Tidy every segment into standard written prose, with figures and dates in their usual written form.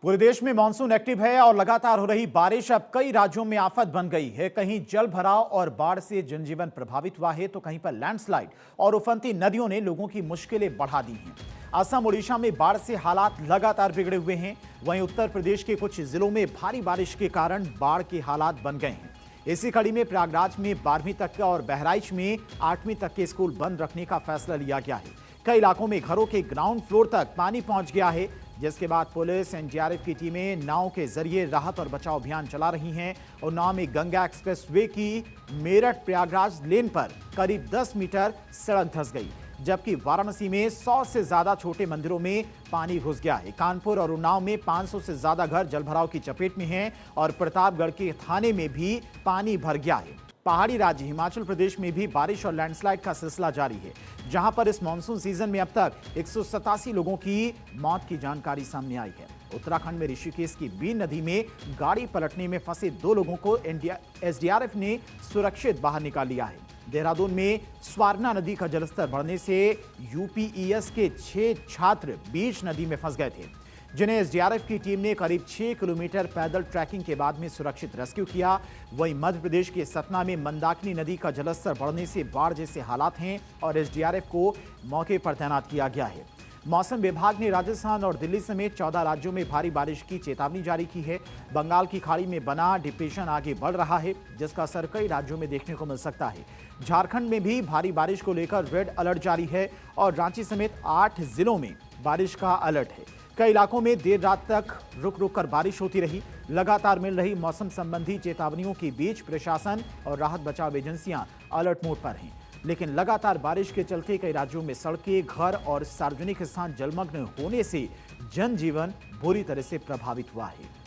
पूरे देश में मानसून एक्टिव है और लगातार हो रही बारिश अब कई राज्यों में आफत बन गई है। कहीं जल भराव और बाढ़ से जनजीवन प्रभावित हुआ है तो कहीं पर लैंडस्लाइड और उफनती नदियों ने लोगों की मुश्किलें बढ़ा दी हैं। असम ओडिशा में बाढ़ से हालात लगातार बिगड़े हुए हैं। वहीं उत्तर प्रदेश के कुछ जिलों में भारी बारिश के कारण बाढ़ के हालात बन गए हैं। इसी कड़ी में प्रयागराज में 12वीं तक और बहराइच में 8वीं तक के स्कूल बंद रखने का फैसला लिया गया है। कई इलाकों में घरों के ग्राउंड फ्लोर तक पानी पहुंच गया है, जिसके बाद पुलिस एनडीआरएफ की टीमें नाव के जरिए राहत और बचाव अभियान चला रही हैं। उन्नाव में गंगा एक्सप्रेसवे की मेरठ प्रयागराज लेन पर करीब 10 मीटर सड़क धंस गई, जबकि वाराणसी में 100 से ज्यादा छोटे मंदिरों में पानी घुस गया है। कानपुर और उन्नाव में 500 से ज्यादा घर जलभराव की चपेट में हैं और प्रतापगढ़ के थाने में भी पानी भर गया है। पहाड़ी राज्य हिमाचल प्रदेश में भी बारिश और लैंडस्लाइड का सिलसिला जारी है, जहां पर इस मानसून सीजन में अब तक 187 लोगों की मौत की जानकारी सामने आई है। उत्तराखंड में ऋषिकेश की बीन नदी में गाड़ी पलटने में फंसे 2 लोगों को एसडीआरएफ ने सुरक्षित बाहर निकाल लिया है। देहरादून में स्वारना नदी का जलस्तर बढ़ने से यूपीईएस के 6 छात्र बीच नदी में फंस गए थे, जिन्हें एसडीआरएफ की टीम ने करीब 6 किलोमीटर पैदल ट्रैकिंग के बाद में सुरक्षित रेस्क्यू किया। वहीं मध्य प्रदेश के सतना में मंदाकिनी नदी का जलस्तर बढ़ने से बाढ़ जैसे हालात हैं और एसडीआरएफ को मौके पर तैनात किया गया है। मौसम विभाग ने राजस्थान और दिल्ली समेत 14 राज्यों में भारी बारिश की चेतावनी जारी की है। बंगाल की खाड़ी में बना डिप्रेशन आगे बढ़ रहा है, जिसका असर कई राज्यों में देखने को मिल सकता है। झारखंड में भी भारी बारिश को लेकर रेड अलर्ट जारी है और रांची समेत 8 जिलों में बारिश का अलर्ट है। कई इलाकों में देर रात तक रुक रुक कर बारिश होती रही। लगातार मिल रही मौसम संबंधी चेतावनियों के बीच प्रशासन और राहत बचाव एजेंसियां अलर्ट मोड पर हैं, लेकिन लगातार बारिश के चलते कई राज्यों में सड़कें, घर और सार्वजनिक स्थान जलमग्न होने से जनजीवन बुरी तरह से प्रभावित हुआ है।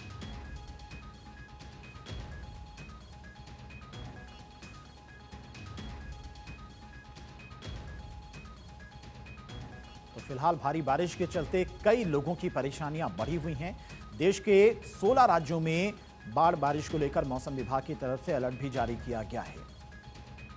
तो फिलहाल भारी बारिश के चलते कई लोगों की परेशानियां बढ़ी हुई हैं। देश के 16 राज्यों में बाढ़ बारिश को लेकर मौसम विभाग की तरफ से अलर्ट भी जारी किया गया है।